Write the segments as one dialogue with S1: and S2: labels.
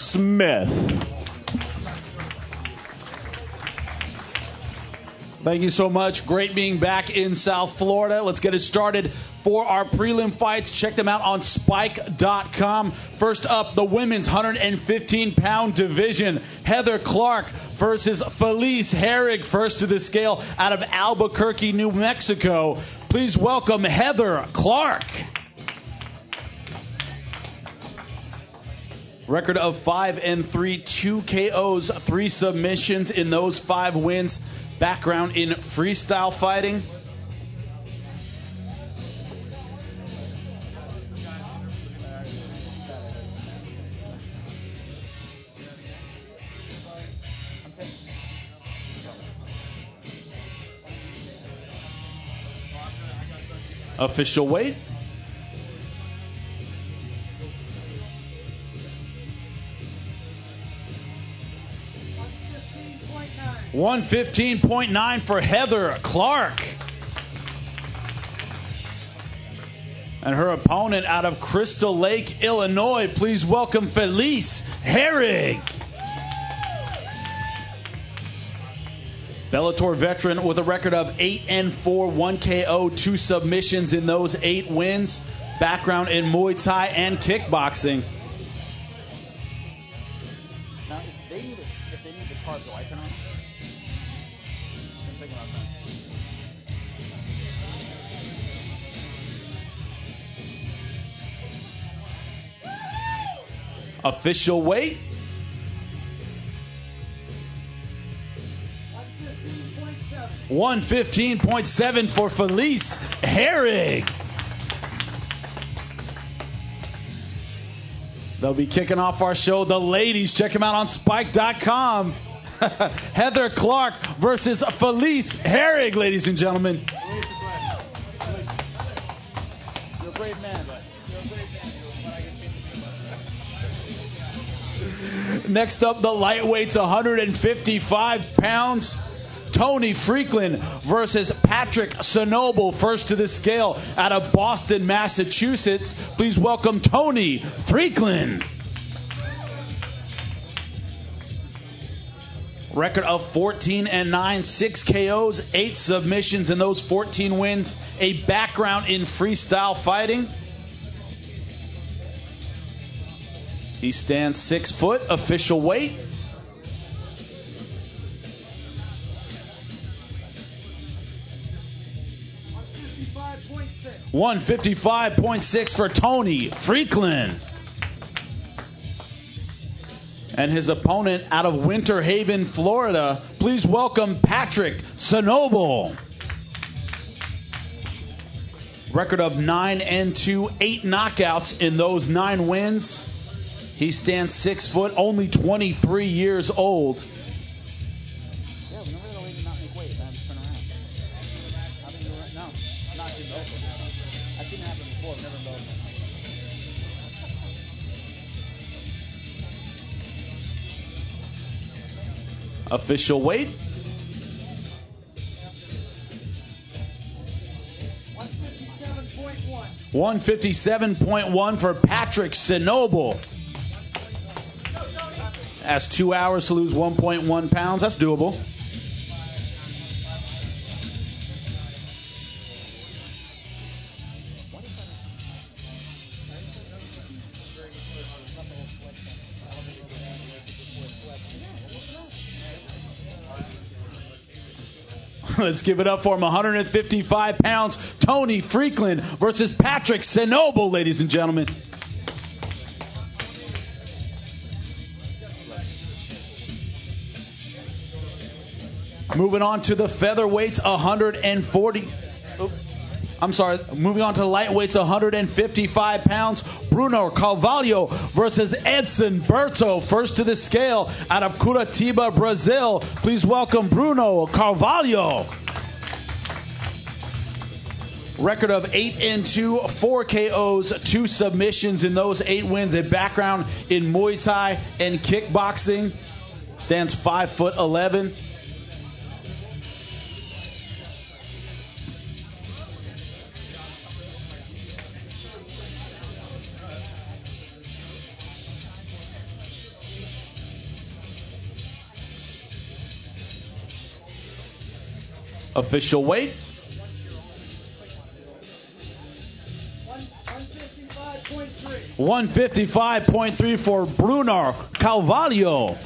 S1: Smith. Thank you so much. Great being back in South Florida. Let's get it started for our prelim fights. Check them out on spike.com. First up, the women's 115-pound division. Heather Clark versus Felice Herrig, first to the scale out of Albuquerque, New Mexico. Please welcome Heather Clark. Record of 5-3, 2 KOs, 3 submissions in those 5 wins. Background in freestyle fighting. Official weight. 115.9 for Heather Clark. And her opponent out of Crystal Lake, Illinois. Please welcome Felice Herrig. Bellator veteran with a record of 8-4, 1 KO, 2 submissions in those 8 wins. Background in Muay Thai and kickboxing.
S2: Now, if they need the tarp, do I turn on? I'm thinking about that.
S1: Official weight. 115.7 for Felice Herrig. They'll be kicking off our show. The ladies, check them out on spike.com. Heather Clark versus Felice Herrig, ladies and gentlemen.
S2: You're a brave man, but you're a brave man.
S1: Next up, the lightweights, 155 pounds. Tony Freakland versus Patrick Sonoble, first to the scale out of Boston, Massachusetts. Please welcome Tony Freakland. Record of 14-9, 6 KOs, 8 submissions in those 14 wins. A background in freestyle fighting. He stands 6 foot, official weight. 155.6 for Tony Freakland. And his opponent out of Winter Haven, Florida. Please welcome Patrick Sonoble. Record of 9-2, 8 knockouts in those 9 wins. He stands 6 foot, only 23 years old.
S2: Yeah, whenever the lady not make weight, I have to turn around. How did you do it? No, not in both. I've seen it happen before, never in both.
S1: Official weight. 157.1 for Patrick Sonoble. That's 2 hours to lose 1.1 pounds. That's doable. Let's give it up for him. 155 pounds. Tony Freakland versus Patrick Sonoble, ladies and gentlemen. Moving on to the featherweights, 140. Moving on to the lightweights, 155 pounds. Bruno Carvalho versus Edson Berto, first to the scale out of Curitiba, Brazil. Please welcome Bruno Carvalho. Record of 8-2, 4 KOs, 2 submissions in those 8 wins. A background in Muay Thai and kickboxing. Stands 5'11". Official weight. 155.3 for Bruno Carvalho.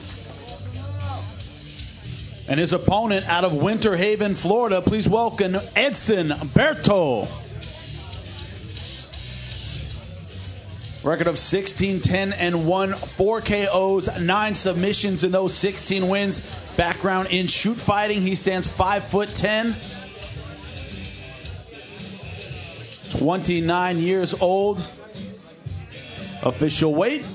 S1: And his opponent out of Winter Haven, Florida, please welcome Edson Berto. Record of 16-10-1, 4 KOs, 9 submissions in those 16 wins. Background in shoot fighting. He stands 5'10", 29 years old. Official weight.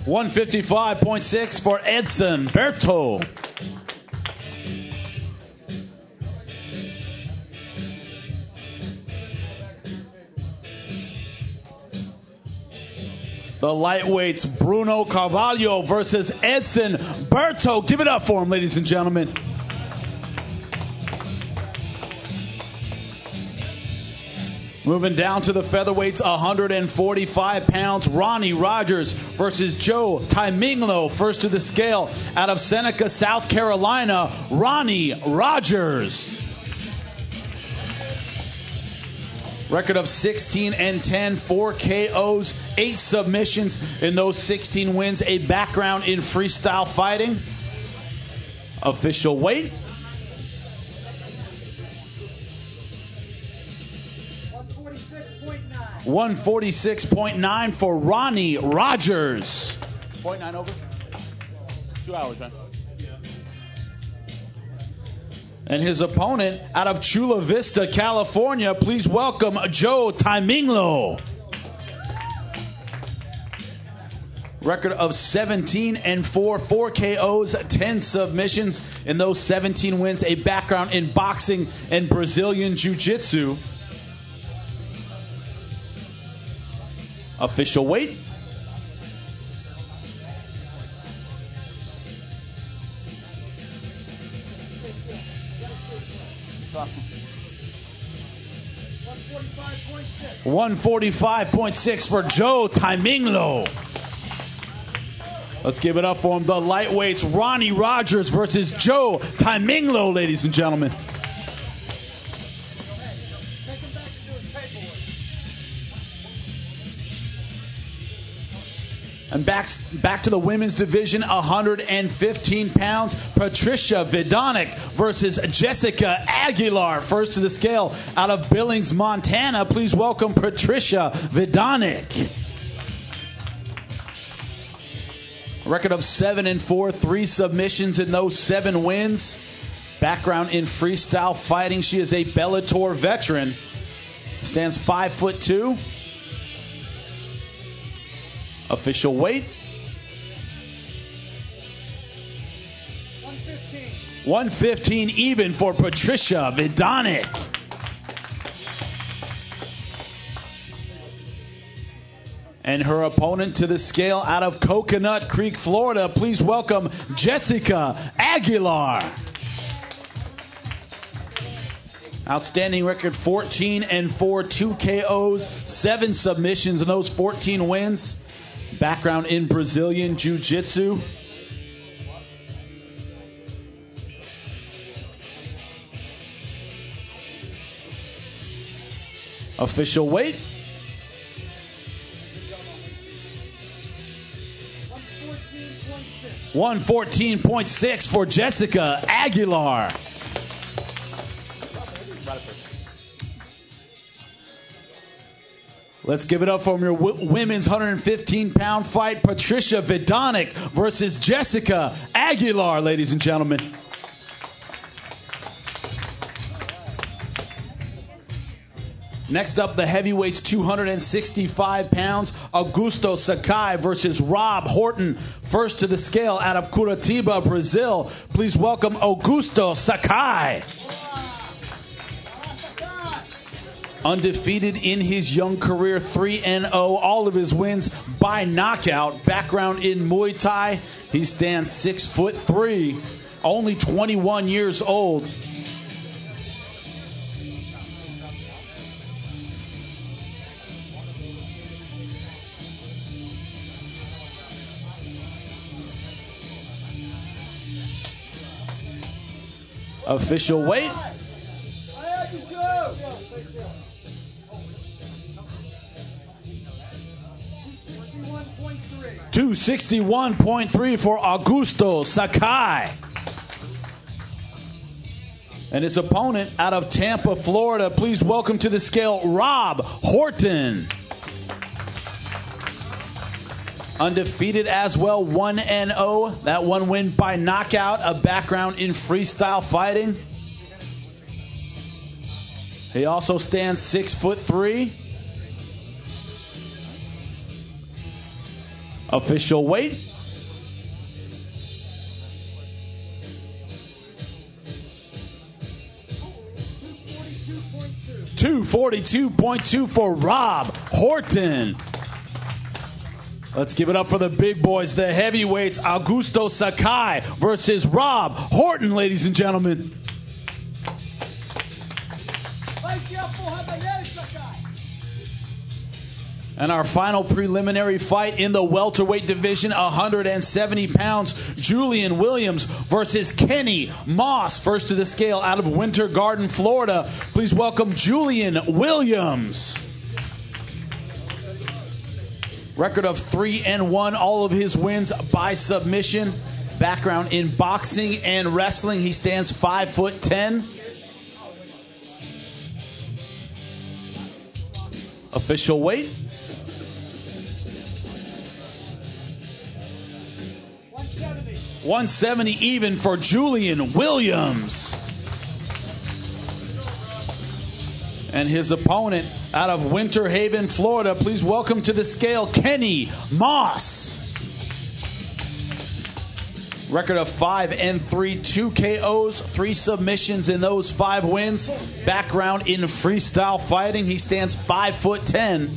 S1: 155.6 for Edson Berto. The lightweights, Bruno Carvalho versus Edson Berto. Give it up for him, ladies and gentlemen. Moving down to the featherweights, 145 pounds, Ronnie Rogers versus Joe Taiminglo. First to the scale out of Seneca, South Carolina, Ronnie Rogers. Record of 16-10, 4 KOs, 8 submissions in those 16 wins. A background in freestyle fighting. Official weight. 146.9 for Ronnie Rogers. 0.9 over? 2 hours, right? And his opponent out of Chula Vista, California, please welcome Joe Taiminglo. Record of 17-4, 4 KOs, 10 submissions in those 17 wins. A background in boxing and Brazilian Jiu-Jitsu. Official weight. 145.6 for Joe Taiminglo. Let's give it up for him. The lightweights, Ronnie Rogers versus Joe Taiminglo, ladies and gentlemen. And back to the women's division, 115 pounds, Patricia Vidanek versus Jessica Aguilar. First to the scale out of Billings, Montana. Please welcome Patricia Vidanek. Record of 7-4, 3 submissions in those 7 wins. Background in freestyle fighting. She is a Bellator veteran. Stands 5'2". Official weight. 115 even for Patricia Vidanek. And her opponent to the scale out of Coconut Creek, Florida. Please welcome Jessica Aguilar. Outstanding record, 14-4, 2 KOs, 7 submissions in those 14 wins. Background in Brazilian Jiu-Jitsu. Official weight. 114.6 for Jessica Aguilar. Let's give it up for your women's 115-pound fight, Patricia Vidanek versus Jessica Aguilar, ladies and gentlemen. Next up, the heavyweights, 265 pounds, Augusto Sakai versus Rob Horton. First to the scale out of Curitiba, Brazil. Please welcome Augusto Sakai. Undefeated in his young career, 3-0. All of his wins by knockout. Background in Muay Thai. He stands 6'3", only 21 years old. Official weight. 261.3 for Augusto Sakai. And his opponent out of Tampa, Florida, please welcome to the scale Rob Horton. Undefeated as well, 1-0. That one win by knockout, a background in freestyle fighting. He also stands 6'3". Official weight. 242.2 for Rob Horton. Let's give it up for the big boys, the heavyweights, Augusto Sakai versus Rob Horton, ladies and gentlemen. And our final preliminary fight in the welterweight division, 170 pounds, Julian Williams versus Kenny Moss. First to the scale out of Winter Garden, Florida. Please welcome Julian Williams. Record of 3-1, all of his wins by submission. Background in boxing and wrestling. He stands 5'10". Official weight. 170 even for Julian Williams. And his opponent out of Winter Haven, Florida, please welcome to the scale Kenny Moss. Record of 5-3, 2 KOs, 3 submissions in those 5 wins. Background in freestyle fighting. He stands 5'10".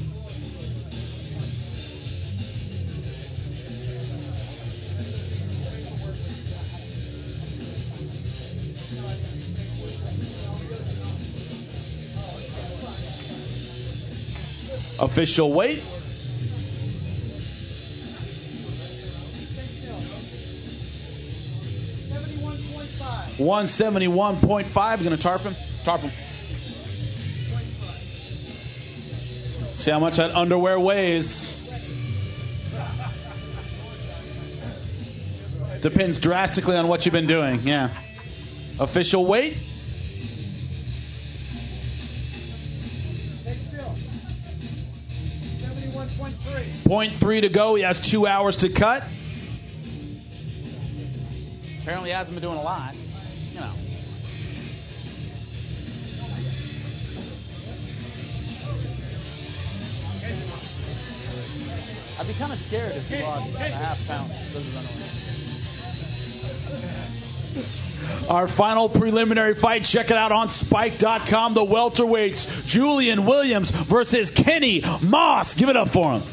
S1: Official weight. 171.5. Going to tarp him. Tarp him. See how much that underwear weighs. Depends drastically on what you've been doing. Yeah. Official weight. 0.3 to go. He has 2 hours to cut. Apparently hasn't been doing a lot. You know. I'd be kind of scared if he lost a half pound. Our final preliminary fight, check it out on Spike.com. The welterweights, Julian Williams versus Kenny Moss. Give it up for him.